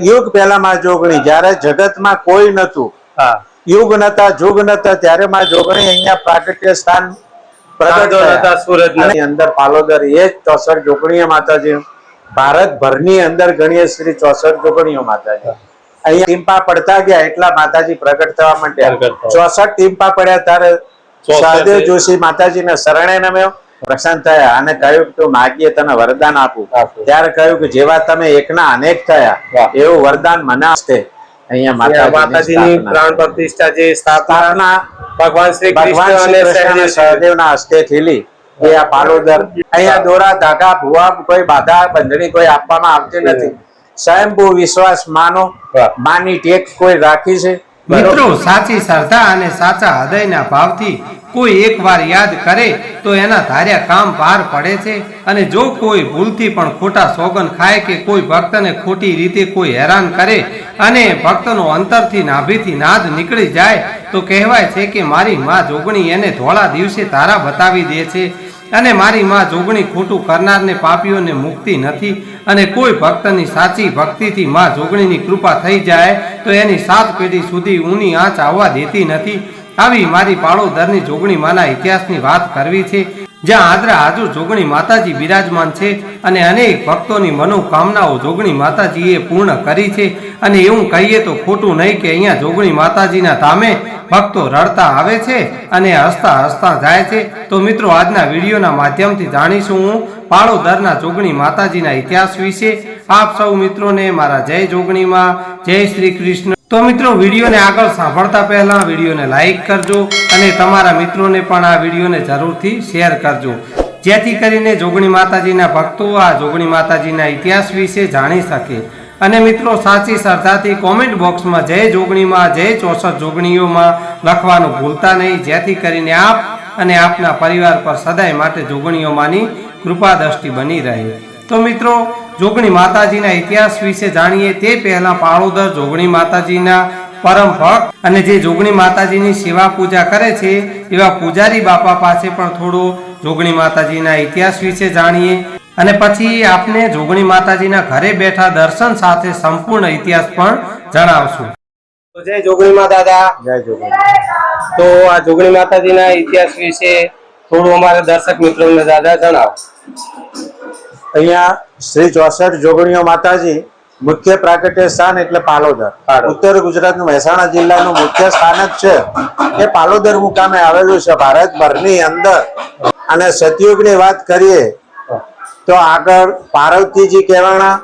યુગ પહેલા માં જોગણી જયારે જગતમાં કોઈ નતું, યુગ નતા જુગ નતા, ત્યારે માં જોગણી અહીંયા પ્રાગટ્ય સ્થાન પ્રગટ થયા. સૂરજની અંદર પાલોદર એ જ 64 જોગણીઓ માતાજી. ભારતભરની અંદર ગણીએ શ્રી 64 જોગણીઓ માતાજી. અહીંયા ટીમ્પા પડતા ગયા એટલા માતાજી પ્રગટ થવા માંડ્યા. 64 ટીમ્પા પડ્યા ત્યારે સહદેવ જોશી માતાજીને શરણે નમ્યો, પ્રસન્ન થયા અને કહ્યું કે તું માગીએ તને વરદાન આપું. ત્યારે કહ્યું કે જેવા તમે એકના અનેક થયા એવું વરદાન મને આપશે. અહીંયા માતાજીની પ્રાણ પ્રતિષ્ઠા જે સ્થાપના ભગવાન શ્રી કૃષ્ણ અને સહદેવના હસ્તે થયેલી એ આ પાલોદર. અહીંયા દોરા ધાગા ભુવા કોઈ બાધા બંધણી કોઈ આપવામાં આવતી નથી. સ્વયંભૂ વિશ્વાસ માનો, માની ટેક કોઈ રાખી છે. મિત્રો, સાચી શ્રદ્ધા અને સાચા હૃદયના ભાવથી કોઈ એકવાર યાદ કરે તો એના ધાર્યા કામ પાર પડે છે. અને જો કોઈ ભૂલથી પણ ખોટા સોગન ખાય કે કોઈ ભક્તને ખોટી રીતે કોઈ હેરાન કરે અને ભક્તનો અંતરથી નાભીથી નાદ નીકળી જાય તો કહેવાય છે કે મારી માં જોગણી એને ધોળા દિવસે તારા બતાવી દે છે. અને મારી માં જોગણી ખોટું કરનારને પાપીઓને મુક્તિ નથી. અને કોઈ ભક્તની સાચી ભક્તિથી માં જોગણીની કૃપા થઈ જાય તો એની 7 પેઢી સુધી ઊની આંચ આવવા દેતી નથી. આવી મારી પાળોદરની જોગણી માના ઇતિહાસની વાત કરવી છે, જ્યાં આદરા હાજર જોગણી માતાજી બિરાજમાન છે અને અનેક ભક્તોની મનોકામનાઓ જોગણી માતાજીએ પૂર્ણ કરી છે. અને એવું કહીએ તો ખોટું નહીં કે અહીંયા જોગણી માતાજીના ધામે ભક્તો રડતા આવે છે અને હસતા હસતા જાય છે. તો મિત્રો, આજના વિડીયોના માધ્યમથી જાણીશું હું પાળોદરના જોગણી માતાજીના ઇતિહાસ વિશે. આપ સૌ મિત્રોને મારા જય જોગણીમાં, જય શ્રી કૃષ્ણ. તો મિત્રો, વિડીયોને આગળ સાંભળતા પહેલા વિડીયોને લાઈક કરજો અને તમારા મિત્રોને પણ આ વિડીયોને જરૂરથી શેર કરજો, જેથી કરીને જોગણી માતાજીના ભક્તો આ જોગણી માતાજીના ઇતિહાસ વિશે જાણી શકે. અને મિત્રો, સાચી શ્રદ્ધાથી કોમેન્ટ બોક્સમાં જય જોગણીમાં, જય 64 જોગણીઓમાં લખવાનું ભૂલતા નહીં, જેથી કરીને આપ અને આપના પરિવાર પર સદાય માટે જોગણીઓમાંની કૃપા દ્રષ્ટિ બની રહે. તો મિત્રો, જોગણી માતાજીના ઇતિહાસ વિશે જાણીએ તે પહેલા પાળોદર જોગણી માતાજીના પરમ ભક્ત અને જે જોગણી માતાજીની સેવા પૂજા કરે છે એવા પૂજારી બાપા પાસે પણ થોડો જોગણી માતાજીના ઇતિહાસ વિશે જાણીએ અને પછી આપને જોગણી માતાજીના ઘરે બેઠા દર્શન સાથે સંપૂર્ણ ઇતિહાસ પણ જણાવશું. તો જય જોગણીમાં દાદા. જય જોગણી. તો આ જોગણી માતાજીના ઇતિહાસ વિશે થોડું અમારા દર્શક મિત્રોને દાદા જણાવો. અહીંયા શ્રી 64 જોગણીઓ માતાજી મુખ્ય પ્રાગટ્ય સ્થાન એટલે પાલોદર. ઉત્તર ગુજરાતનું મહેસાણા જિલ્લાનું મુખ્ય સ્થાન જ છે એ પાલોદર મુકામે આવેલું છે ભારતભરની અંદર. અને સતયુગની વાત કરીએ તો આગળ પાર્વતીજી કહેવાણા,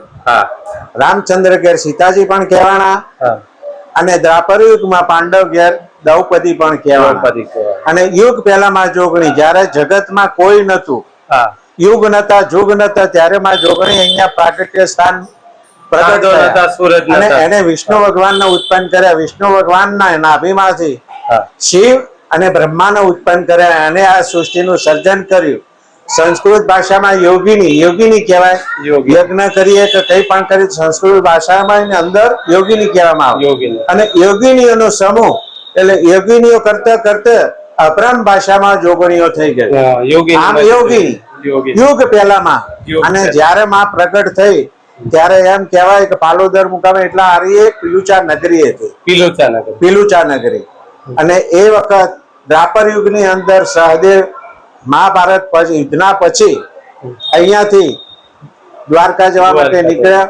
રામચંદ્ર ઘેર સીતાજી પણ કહેવાણા, અને દ્વાપર યુગમાં પાંડવ ઘેર દ્રૌપદી પણ કહેવાણા. અને યુગ પહેલા માં જોગણી જયારે જગતમાં કોઈ નતું, યુગ નતા જુગ નતા, ત્યારે માં જોગણી અહીંયા પ્રાગટ્ય સ્થાન પ્રગટ થયા. અને એને વિષ્ણુ ભગવાનને ઉત્પન્ન કર્યા. વિષ્ણુ ભગવાનના નાભીમાંથી શિવ અને બ્રહ્માને ઉત્પન્ન કર્યા અને આ સૃષ્ટિનું સર્જન કર્યું. સંસ્કૃત ભાષામાં યોગિની, યોગિની કહેવાય. યજ્ઞ કરીએ કે કઈ પણ કરીએ સંસ્કૃત ભાષામાં એની અંદર યોગિની કહેવામાં આવે. અને યોગિનીઓનો સમૂહ એટલે યોગિનીઓ કરતા કરતા અપરામ ભાષામાં જોગણીઓ થઈ ગઈ. આમ યોગિની યુગ પહેલામાં. અને જયારે માં પ્રગટ થઈ ત્યારે એમ કહેવાય કે પાલોદર મુકામે એટલા હારી પીલુચા નગરી હતી. પીલુચા નગરી. અને એ વખત દ્વાપર યુગની અંદર સહદેવ મહાભારત પછી યુદ્ધના પછી અહીંયાથી દ્વારકા જવા માટે નીકળ્યા.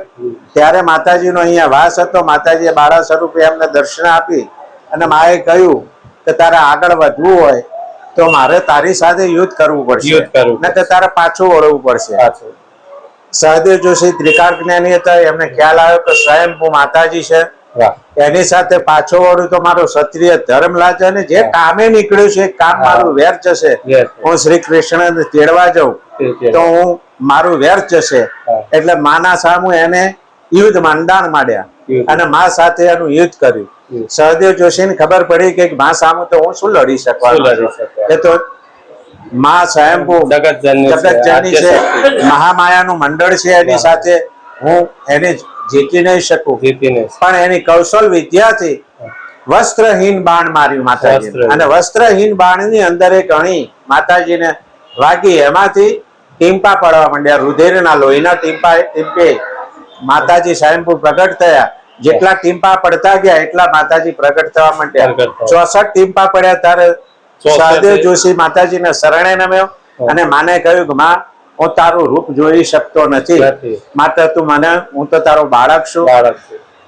ત્યારે માતાજીનો અહીંયા વાસ હતો. માતાજીએ બાળા સ્વરૂપે એમને દર્શન આપી અને માએ કહ્યું કે તારે આગળ વધવું હોય તો મારે તારી સાથે યુદ્ધ કરવું પડશે, ને કે તારે પાછું વળવું પડશે. સહદેવ જોશી ત્રિકાળ જ્ઞાની હતા. એમને ખ્યાલ આવ્યો કે સ્વયંભૂ માતાજી છે, એની સાથે પાછો વળું તો મારો ક્ષત્રિય ધર્મ લાગે અને જે કામે નીકળ્યું છે કામ મારું વ્યર્થ જશે. હું શ્રી કૃષ્ણ તેડવા જાઉં તો હું મારું વ્યર્થ જશે. એટલે માના સામું એને યુદ્ધ મંડાણ માંડ્યા અને મા સાથે એનું યુદ્ધ કર્યું. સહદેવ જોશીને ખબર પડી કે મા સામું તો હું શું લડી શકવાનું, એ તો મા સ્વયંભૂ જગતજનની છે, મહામાયાનું મંડળ છે, એની સાથે હું એને જીતી નહીં શકું. પણ એની કૌશલ વિદ્યાથી વસ્ત્રહીન બાણ માર્યું માતાજી. અને વસ્ત્રહીન બાણની અંદર એક અણી માતાજીને વાગી, એમાંથી ટીમ્પા પડવા માંડ્યા. રુધિરના લોહીના ટીમ્પે માતાજી સ્વયંભૂ પ્રગટ થયા. જેટલા ટીમ્પા પડતા ગયા એટલા માતાજી પ્રગટ થવા માંડ્યા. 64 ટીમ્પા પડ્યા ત્યારે સહદેવ જોશી માતાજીને શરણે નમ્યો અને માને કહ્યું કે માં, હું તારું રૂપ જોઈ શકતો નથી, માત્ર તું મને, હું તો તારો બાળક છું,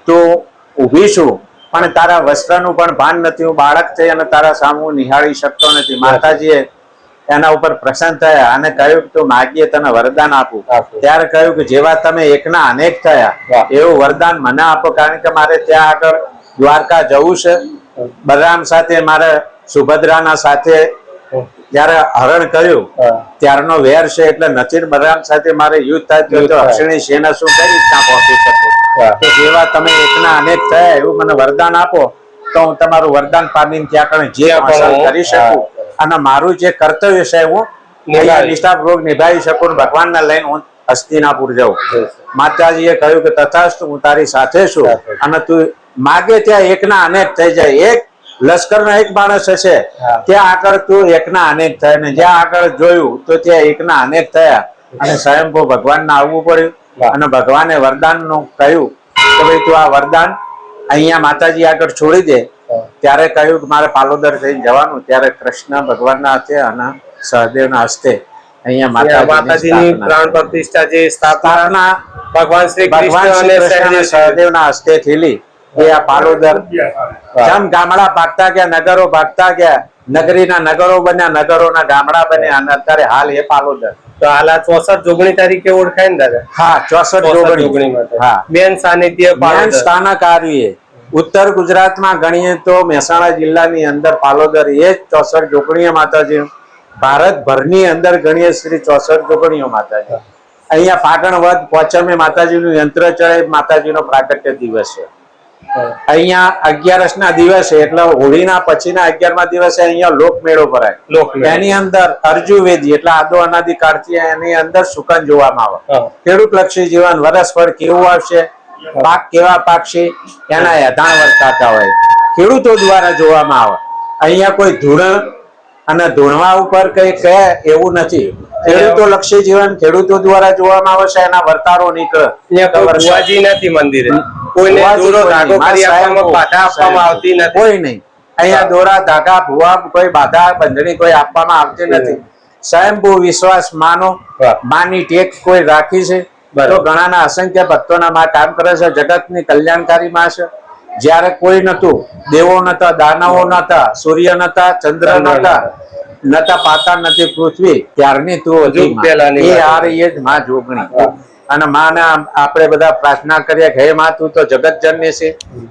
તું ઊભી છું પણ તારા વસ્ત્રનું પણ ભાન નથી, હું બાળક થઈ અને તારા સામે હું નિહાળી શકતો નથી. માતાજીએ એના ઉપર પ્રસન્ન થયા અને કહ્યું કે તું માગીએ તને વરદાન આપું. ત્યારે કહ્યું કે જેવા તમે એકના અનેક થયા એવું વરદાન મને આપો, કારણ કે મારે ત્યાં આગળ દ્વારકા જવું છે. બલરામ સાથે મારે સુભદ્રાના સાથે જયારે હરણ કર્યું ત્યારનો વેર છે, એટલે નથી બલરામ સાથે મારે યુદ્ધ થાય તો અક્ષણી સેના શું કરી રીતના પહોંચી શકું. તો જેવા તમે એકના અનેક થયા એવું મને વરદાન આપો તો હું તમારું વરદાન પામીને ત્યાં આગળ જે હાંસલ કરી શકું અને મારું જે કર્તવ્ય છે હું નિષ્ઠાપૂર્વક નિભાવી શકું, ભગવાનને લઈને હું હસ્તિનાપુર જાઉં. માતાજીએ કહ્યું કે તથાસ્તુ, હું તારી સાથે છું અને તું માગે ત્યાં એકના અનેક થઈ જાય. એક લશ્કરનો એક માણસ હશે ત્યાં આગળ તું એકના અનેક થાય ને જ્યાં આગળ જોયું તો ત્યાં એકના અનેક થયા અને સ્વયંભૂ ભગવાનને આવવું પડ્યું. અને ભગવાને વરદાન નું કહ્યું કે ભાઈ તું આ વરદાન અહીંયા માતાજી આગળ છોડી દે. ત્યારે કહ્યું કે મારે પાલોદર થઈને જવાનું. ત્યારે કૃષ્ણ ભગવાનના હાથે અને સહદેવના હસ્તે અહીંયા માતાજીની પ્રાણ પ્રતિષ્ઠા જે સ્થાપના ભગવાન શ્રી ભગવાન શ્રી કૃષ્ણ અને સહદેવના હસ્તે થયેલી. એ આ પાલોદર જેમ ગામડા ભાગતા ગયા, નગરો ભાગતા ગયા, નગરીના નગરો બન્યા, નગરોના ગામડા બન્યા અને અત્યારે હાલ એ પાલોદર. તો હાલ આ 64 જોગણી તરીકે ઓળખાય ને દાદા? હા, 64 જોગણી માટે. હા, મેન સાનિધ્ય મેન સ્થાનક આવ્યું. ઉત્તર ગુજરાતમાં ગણીએ તો મહેસાણા જિલ્લાની અંદર પાલોદર એ જ 64 જોગણીઓ માતાજી. ભારતભરની અંદર ગણીએ શ્રી 64 જોગણીઓ માતાજી. અહીંયા ફાગણ વદ પોચમે માતાજીનું યંત્ર ચડે, માતાજીનો પ્રાગટ્ય દિવસ છે. અહીંયા 11 ના દિવસે એટલે હોળીના પછીના 11મા દિવસે અહીંયા લોકમેળો ભરાય. એની અંદર અર્જુવેદી એટલે આદો અનાદિ કાળથી એની અંદર સુકન જોવામાં આવે. ખેડૂત લક્ષી જીવન, વરસફળ કેવું આવશે, પાક કેવા પાકશે, એના એધાણ વર્તાતા હોય, ખેડૂતો દ્વારા જોવામાં આવે. અહીંયા કોઈ ધૂણ અને ધૂણવા ઉપર કઈ કહે એવું નથી. ખેડૂતો લક્ષી જીવન ખેડૂતો દ્વારા જોવામાં આવે છે, એના વર્તારો નીકળે. નથી મંદિરે કોઈને દોરો ધાગો કરી આપવામાં બાધા આપવામાં આવતી નથી. કોઈ નહીં અહીંયા દોરા ધાગા ભુવા કોઈ બાધા બંધણી કોઈ આપવામાં આવતી નથી. સ્વયંભૂ વિશ્વાસ માનો, માની ટેક કોઈ રાખી છે તો ઘણાના અસંખ્ય ભક્તોના માં કામ કરે છે. જગતની કલ્યાણકારી માં છે. જયારે કોઈ નતું, દેવો નતા, દાનવો નતા, સૂર્ય નતા, ચંદ્ર નતા પાતાળ નથી પૃથ્વી, ત્યારની તું એ આ રહી જ માં જોગણી. અને માં ને આપણે બધા પ્રાર્થના કરીએ કે હે માં તું તો જગત જનની છે,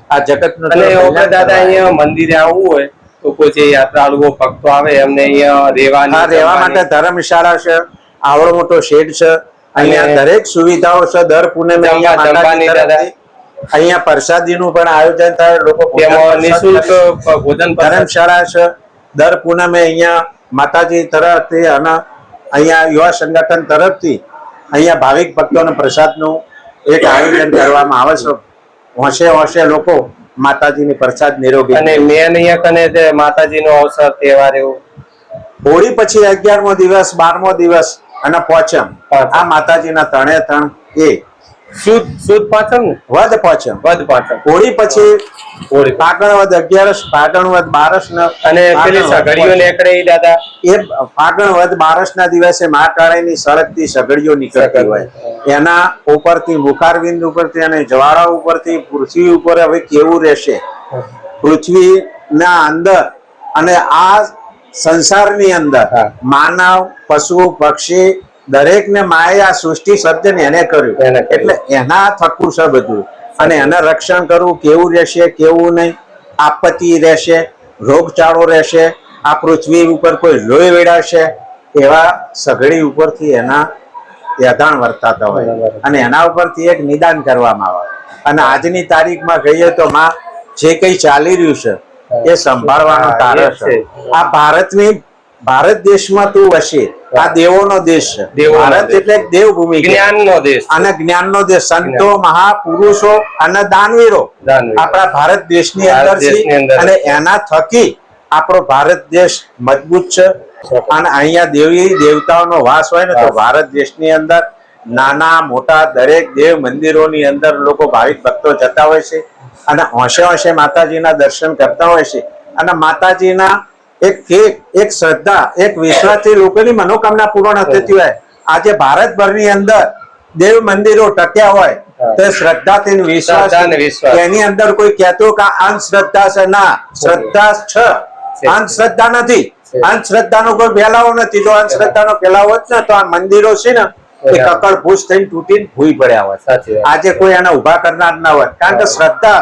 આ જગત નું. દાદા અહીંયા મંદિરે આવવું હોય તો કોઈ જે યાત્રાળુઓ ભક્તો આવે એમને અહીંયા રહેવા માટે ધર્મશાળા છે, આવડો મોટો શેડ છે, અહીંયા દરેક સુવિધાઓ છે. દર પૂનમે અહીંયા માતાજી તરફથી અહીંયા પ્રસાદીનું પણ આયોજન થાય. લોકો નિઃશુલ્ક ભોજન ધર્મશાળા છે. દર પૂનમે અહીંયા માતાજી તરફથી અને અહીંયા યુવા સંગઠન તરફથી અહીંયા ભાવિક ભક્તોને પ્રસાદનું એક આયોજન કરવામાં આવે છે. હોંશે હોંશે લોકો માતાજીની પ્રસાદ નિરોગી. અને મેન અહીંયા કને માતાજીનો અવસર તહેવાર એવો હોળી પછી 11મો દિવસ, 12મો દિવસ અને પોચમ, આ માતાજીના ત્રણે ત્રણ એ સુદ પાંચમ ને વદ પોચમ. હોળી પછી ફાગણ વદ 11, ફાગણ વદ 12 અને પેલી સઘળીઓ નીકળે દાદા એ ફાગણ વદ 12 ના દિવસે મહાકાળીની સળગતી સઘળીઓ નીકળતી હોય. એના ઉપરથી મુખારવિંદ ઉપરથી અને જ્વાળા ઉપરથી પૃથ્વી ઉપર હવે કેવું રહેશે, પૃથ્વી ના અંદર અને આ સંસારની અંદર માનવ, પશુ, પક્ષી દરેક ને માએ આ સૃષ્ટિ સર્જન એને કર્યું. એટલે એના થકું છે બધું. અને એને રક્ષણ કરવું, કેવું રહેશે કેવું નહીં, આપત્તિ રહેશે, રોગચાળો રહેશે, આ પૃથ્વી ઉપર કોઈ લોહી વેડાશે, એવા સઘળી ઉપરથી એના યથાણ વર્તાતા હોય અને એના ઉપરથી એક નિદાન કરવામાં આવે. અને આજની તારીખમાં કહીએ તો માં જે કઈ ચાલી રહ્યું છે એ સંભાળવાનો તારે છે. આ ભારત દેશમાં તું વસે, આ દેવોનો દેશ છે. ભારત એટલે દેવભૂમિ, જ્ઞાનનો દેશ અને જ્ઞાનનો દેશ. સંતો, મહાપુરુષો અને દાનવીરો આપણા ભારત દેશની અંદર છે. અને એના થકી આપણો ભારત દેશ મજબૂત છે. અને અહીંયા દેવી દેવતાઓનો વાસ હોય ને તો ભારત દેશની અંદર નાના મોટા દરેક દેવ મંદિરોની અંદર લોકો ભાવિક ભક્તો જતા હોય છે અને હોંશે હોંશે માતાજીના દર્શન કરતા હોય છે અને માતાજીના એક શ્રદ્ધા એક વિશ્વાસથી લોકોની મનોકામના પૂર્ણ થતી હોય. આજે ભારતભરની અંદર દેવ મંદિરો ટક્યા હોય તો શ્રદ્ધાથી ને વિશ્વાસ, એની અંદર કોઈ કહેતો કે અંધશ્રદ્ધા છે, ના, શ્રદ્ધા છે, અંધશ્રદ્ધા નથી. અંધશ્રદ્ધાનો કોઈ ફેલાવો નથી. જો અંધશ્રદ્ધાનો ફેલાવો હોત ને તો આ મંદિરો છે ને એ કકળ ભૂસ થઈને તૂટીને ભૂઈ પડ્યા હોત. આજે કોઈ એને ઉભા કરનાર ના હોય, કારણ કે શ્રદ્ધા,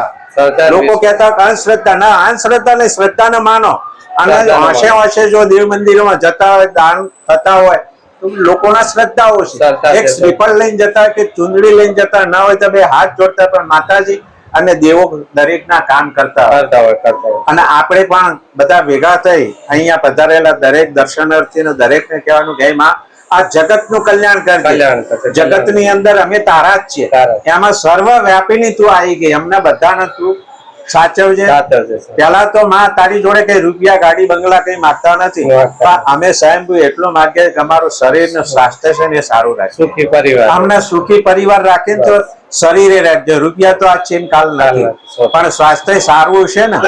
લોકો કહેતા કે અંધશ્રદ્ધા, ના, અંધશ્રદ્ધા નહીં, શ્રદ્ધાને માનો. અને હોંશે હોંશે જો દેવ મંદિરોમાં જતા હોય, દાન થતા હોય, લોકોના શ્રદ્ધાઓ છે. એક શ્રીફળ લઈને જતા હોય કે ચુંદડી લઈને જતા ના હોય તો બે હાથ જોડતા, પણ માતાજી અને દેવો દરેકના કામ કરતા હોય. અને આપણે પણ બધા ભેગા થઈ અહીંયા પધારેલા દરેક દર્શનાર્થીને દરેકને કહેવાનું કે માં આ જગતનું કલ્યાણ કરજે. જગતની અંદર અમે તારા જ છીએ, એમાં સર્વ વ્યાપીની તું આવી ગઈ, અમને બધાને તું સાચવજે. પેલા તો માં તારી જોડે કઈ રૂપિયા ગાડી બંગલા કઈ માંગતા નથી, પણ અમે સ્વયંભૂ એટલો માંગીએ કે અમારું શરીર ને સ્વાસ્થ્ય છે ને એ સારું રાખે, સુખી પરિવાર, અમને સુખી પરિવાર રાખીને તો શરીરે રાખજો. રૂપિયા તો આ ચીન કાલ નથી, પણ સ્વાસ્થ્ય સારું છે ને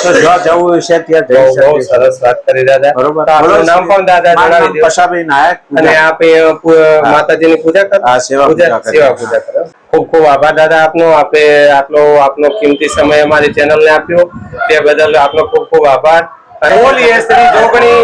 તો જો જવું છે ત્યાં જઈ શકે. સરસ વાત કરી દાદા. બરોબર. આપણું નામ પણ દાદા જણાવી દો. પશાભાઈ નાયક. અને આપ માતાજીની પૂજા કરો? સેવા પૂજા કરો. ખૂબ ખૂબ આભાર દાદા આપનો. આપનો કિંમતી સમય અમારી ચેનલ ને આપ્યો તે બદલ આપનો ખૂબ ખૂબ આભાર. બોલીએ શ્રી જોગણી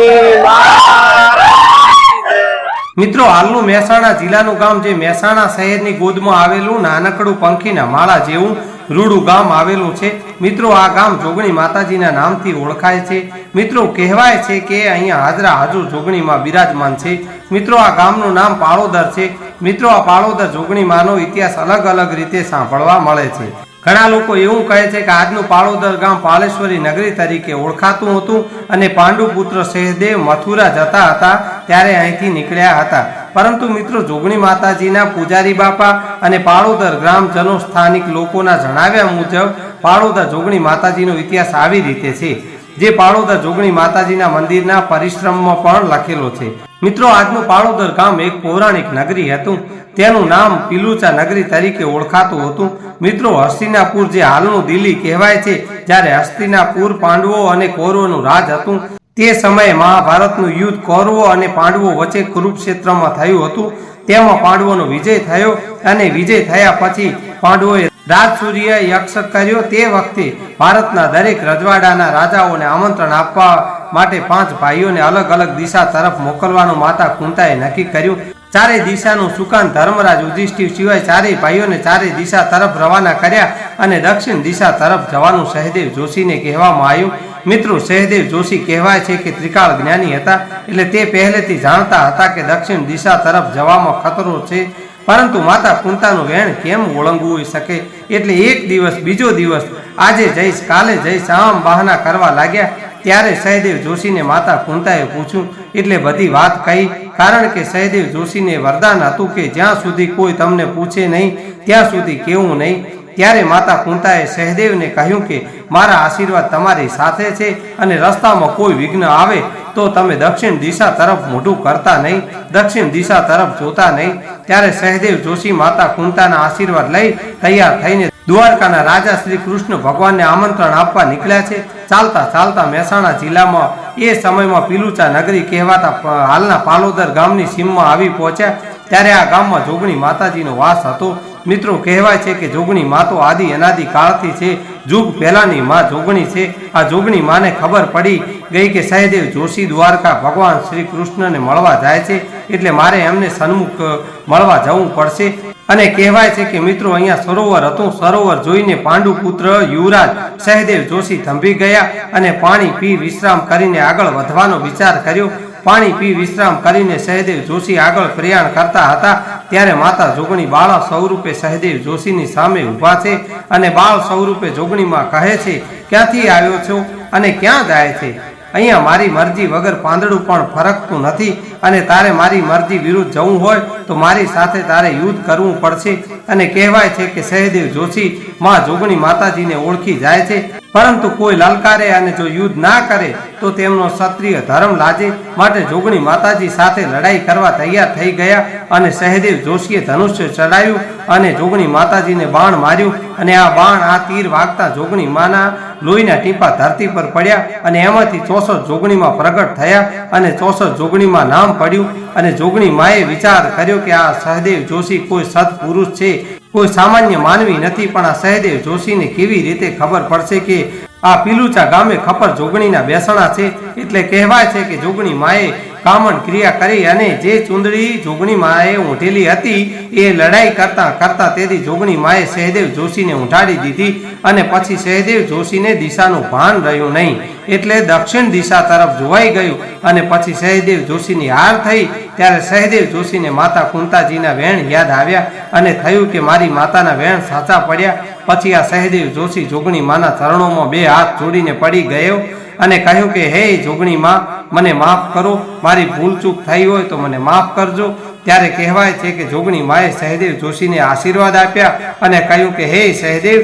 મિત્રો, હાલનું મહેસાણા જિલ્લાનું ગામ જે મહેસાણા શહેરની ગોદમાં આવેલું નાનકડું પંખીના માળા જેવું રૂડું ગામ આવેલું છે. મિત્રો, આ ગામ જોગણી માતાજીના નામથી ઓળખાય છે. મિત્રો, કહેવાય છે કે અહીંયા હાજરા હાજર જોગણીમાં બિરાજમાન છે. મિત્રો, આ ગામનું નામ પાળોદર છે. મિત્રો, આ પાળોદર જોગણી માનો ઇતિહાસ અલગ અલગ રીતે સાંભળવા મળે છે. ઘણા લોકો એવું કહે છે કે આજનું પાળોદર ગામ પાલેશ્વરી નગરી તરીકે ઓળખાતું હતું અને પાંડુપુત્ર સહદેવ મથુરા જતા હતા ત્યારે અહીંથી નીકળ્યા હતા. પરંતુ મિત્રો, જોગણી માતાજીના પૂજારી બાપા અને પાળોદર ગ્રામજનો સ્થાનિક લોકોના જણાવ્યા મુજબ પાળોદર જોગણી માતાજીનો ઇતિહાસ આવી રીતે છે, જે પાળોદર જોગણી માતાજીના મંદિરના પરિશ્રમમાં પણ લખેલો છે. મિત્રો, આજનું પાળોદર ગામ એક પૌરાણિક નગરી હતું. તેનું નામ પિલુચા નગરી તરીકે ઓળખાતું હતું. મિત્રો, હસ્તિનાપુર જે હાલનું દિલ્હી કહેવાય છે, જ્યારે હસ્તિનાપુર પાંડવો અને કૌરવોનું રાજ હતું. તે સમયે મહાભારતનું યુદ્ધ કૌરવો અને પાંડવો વચ્ચે કુરુક્ષેત્રમાં થયું હતું. તેમાં પાંડવોનો વિજય થયો અને વિજય થયા પછી પાંડવોએ રાજસૂર્ય યક્ષ કર્યો. તે વખતે ભારતના દરેક રજવાડાના રાજાઓને આમંત્રણ આપવા માટે 5 ભાઈઓને અલગ અલગ દિશા તરફ મોકલવાનું માતા કુંતાએ નક્કી કર્યું. ચારે દિશાનું સુકાન ધર્મરાજ યુધિષ્ઠિર સિવાય ચારેય ભાઈઓને ચારે દિશા તરફ રવાના કર્યા અને દક્ષિણ દિશા તરફ જવાનું સહદેવ જોશીને કહેવામાં આવ્યું. મિત્રો, સહદેવ જોશી કહેવાય છે કે ત્રિકાળ જ્ઞાની હતા, એટલે તે પહેલેથી જાણતા હતા કે દક્ષિણ દિશા તરફ જવામાં ખતરો છે. પરંતુ માતા કુંતાનું વેણ કેમ ઓળંગવું શકે, એટલે એક દિવસ બીજો દિવસ, આજે જઈશ કાલે જઈશ, આમ બહાના કરવા લાગ્યા. ત્યારે સહદેવ જોશીને માતા કુંતાએ પૂછ્યું એટલે બધી વાત કહી. કારણ કે સહદેવ જોશીને વરદાન હતું કે જ્યાં સુધી કોઈ તમને પૂછે નહીં ત્યાં સુધી કેવું નહીં. ત્યારે માતા કુંતાએ સહદેવને કહ્યું કે મારા આશીર્વાદ તમારી સાથે છે અને રસ્તામાં કોઈ વિઘ્ન આવે તો તમે દક્ષિણ દિશા તરફ મોઢું કરતા નહીં, દક્ષિણ દિશા તરફ જોતા નહીં. ત્યારે સહદેવ જોશી માતા કુંતાના આશીર્વાદ લઈ તૈયાર થઈને દ્વારકાના રાજા શ્રી કૃષ્ણ ભગવાનને આમંત્રણ આપવા નીકળ્યા છે. ચાલતા ચાલતા મહેસાણા જિલ્લામાં એ સમયમાં પિલુચા નગરી કહેવાતા હાલના પાલોદર ગામની સીમમાં આવી પહોંચ્યા. ત્યારે આ ગામમાં જોગણી માતાજીનો વાસ હતો. મિત્રો, કહેવાય છે કે જોગણી માતો આદિ અનાદિ કાળથી છે, યુગ પહેલાની માં જોગણી છે. આ જોગણી માને ખબર પડી ગઈ કે સહદેવ જોશી દ્વારકા ભગવાન શ્રી કૃષ્ણને મળવા જાય છે, એટલે મારે એમને સન્મુખ મળવા જવું પડશે. અને કહેવાય છે કે મિત્રો, અહીંયા સરોવર હતું. સરોવર જોઈને પાંડુ પુત્ર યુવરાજ સહદેવ જોશી થંભી ગયા અને પાણી પી વિશ્રામ કરીને આગળ વધવાનો વિચાર કર્યો. પાણી પી વિશ્રામ કરીને સહદેવ જોશી આગળ પ્રયાણ કરતા હતા. ત્યારે માતા જોગણી બાળા સ્વરૂપે સહદેવ જોશીની સામે ઊભા છે અને બાળ સ્વરૂપે જોગણીમાં કહે છે, ક્યાંથી આવ્યો છો અને ક્યાં જાય છે? અહીંયા મારી મરજી વગર પાંદડું પણ ફરકતું નથી અને તારે મારી મરજી વિરુદ્ધ જવું હોય તો મારી સાથે તારે યુદ્ધ કરવું પડશે. અને કહેવાય છે કે સહદેવ જોશી માં જોગણી માતાજીને ઓળખી જાય છે પરંતુ કોઈ લલકારે અને જો યુદ્ધ ના કરે તો તેમનો ક્ષત્રિય ધર્મ લાજે, માટે જોગણી માતાજી સાથે લડાઈ કરવા તૈયાર થઈ ગયા અને સહદેવ જોશીએ ધનુષ્ય ચડાવ્યું અને જોગણી માતાજીને બાણ માર્યું અને આ બાણ આ તીર વાગતા જોગણી માના લોહીના ટીપા ધરતી પર પડ્યા અને એમાંથી 64 જોગણીમાં પ્રગટ થયા અને 64 જોગણીમાં નામ પડ્યું અને જોગણી માએ વિચાર કર્યો કે આ સહદેવ જોશી કોઈ સત્પુરુષ છે, કોઈ સામાન્ય માનવી નથી, પણ આ સહદેવ જોશીને કેવી રીતે ખબર પડશે કે આ પીલુચા ગામે ખપર જોગણીના બેસણા છે? એટલે કહેવાય છે કે જોગણી માએ કામણ ક્રિયા કરી અને જે ચુંદડી જોગણી માએ ઊંધેલી હતી એ લડાઈ કરતા કરતા તેથી જોગણી માએ સહદેવ જોશીને ઉઠાડી દીધી અને પછી સહદેવ જોશીને દિશાનું ભાન રહ્યું નહીં, એટલે દક્ષિણ દિશા તરફ જોવાઈ ગયું અને પછી સહદેવ જોશીની હાર થઈ ત્યારે સહદેવ જોશીને માતા કુંતાજીના વેણ યાદ આવ્યા અને થયું કે મારી માતાના વેણ સાચા પડ્યા. પછી આ સહદેવ જોશી જોગણી માના ચરણોમાં 2 હાથ જોડીને પડી ગયો અને કહ્યું કે હે જોગણી માં, મને માફ કરો, મારી ભૂલ ચૂક થઈ હોય તો મને માફ કરજો. ત્યારે કહેવાય છે કે જોગણી માએ સહદેવ જોશીને આશીર્વાદ આપ્યા અને કહ્યું કે હે સહદેવ,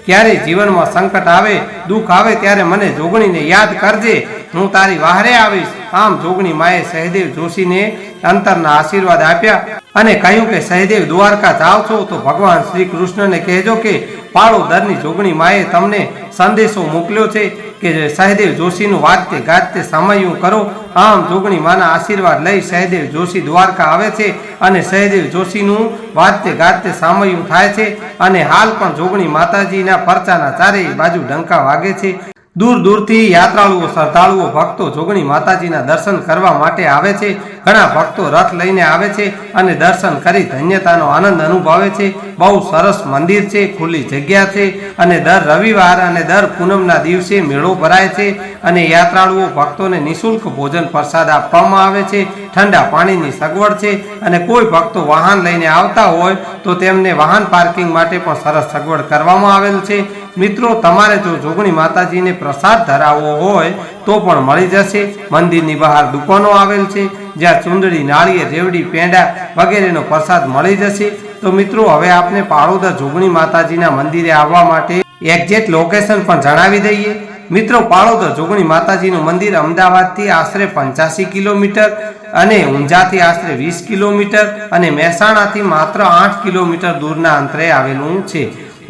ક્યારે જીવનમાં સંકટ આવે, દુઃખ આવે ત્યારે મને જોગણીને યાદ કરજે, હું તારી વહારે આવીશ. આમ જોગણી માએ સહદેવ જોશીને અંતરના આશીર્વાદ આપ્યા અને કહ્યું કે સહદેવ દ્વારકા જાઓ છો તો ભગવાન શ્રી કૃષ્ણને કહેજો કે પાળોદરની જોગણી માએ તમને સંદેશો મોકલ્યો છે કે સહદેવ જોશીનું વાજતે ગાજતે સામયું કરો. આમ જોગણી માના આશીર્વાદ લઈ સહદેવ જોશી દ્વારકા આવે છે અને સહદેવ જોશીનું વાજતે ગાજતે સામયું થાય છે અને હાલ પણ જોગણી માતાજીના પરચાના ચારેય બાજુ ડંકા વાગે છે. દૂર દૂરથી યાત્રાળુઓ, શ્રદ્ધાળુઓ, ભક્તો જોગણી માતાજીના દર્શન કરવા માટે આવે છે. ઘણા ભક્તો રથ લઈને આવે છે અને દર્શન કરી ધન્યતાનો આનંદ અનુભવે છે. બહુ સરસ મંદિર છે, ખુલ્લી જગ્યા છે અને દર રવિવાર અને દર પૂનમના દિવસે મેળો ભરાય છે અને યાત્રાળુઓ ભક્તોને નિઃશુલ્ક ભોજન પ્રસાદ આપવામાં આવે છે. ઠંડા પાણીની સગવડ છે અને કોઈ ભક્તો વાહન લઈને આવતા હોય તો તેમને વાહન પાર્કિંગ માટે પણ સરસ સગવડ કરવામાં આવેલ છે. મિત્રો, તમારે જો જોગણી માતાજીને પ્રસાદ ધરાવવો હોય તો પણ મળી જશે. મંદિરની બહાર દુકાનો આવેલ છે જ્યાં ચુંદડી, નાળિયેર, રેવડી, પેંડા વગેરેનો પ્રસાદ મળી જશે. તો મિત્રો, હવે આપને પાળોદર જોગણી માતાજીના મંદિરે આવવા માટે એક્ઝેક્ટ લોકેશન પણ જણાવી દઈએ. મિત્રો, પાળોદર જોગણી માતાજીનું મંદિર અમદાવાદથી આશરે 85 કિલોમીટર અને ઊંઝાથી આશરે 20 કિલોમીટર અને મહેસાણાથી માત્ર 8 કિલોમીટર દૂરના અંતરે આવેલું છે.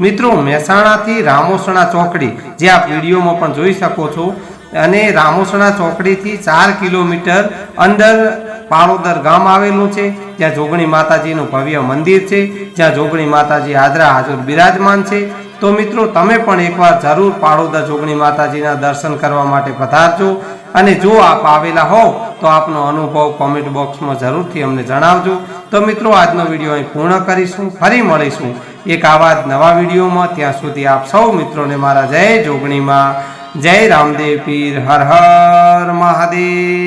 મિત્રો, મહેસાણાથી રામોસણા ચોકડી, જે આપ વિડીયોમાં પણ જોઈ શકો છો, અને રામોસણા ચોકડીથી 4 કિલોમીટર અંદર પાળોદર ગામ આવેલું છે. ત્યાં જોગણી માતાજીનું ભવ્ય મંદિર છે, જ્યાં જોગણી માતાજી હાજરા હાજર બિરાજમાન છે. તો મિત્રો, તમે પણ એકવાર જરૂર પાળોદર જોગણી માતાજીના દર્શન કરવા માટે પધારજો અને જો આપ આવેલા હોવ તો આપનો અનુભવ કોમેન્ટ બોક્સમાં જરૂરથી અમને જણાવજો. તો મિત્રો, આજનો વિડીયો અહીં પૂર્ણ કરીશું. ફરી મળીશું એક આવા જ નવા વિડીયોમાં. ત્યાં સુધી આપ સૌ મિત્રોને મારા જય જોગણીમાં, જય રામદેવ પીર, હર હર મહાદેવ.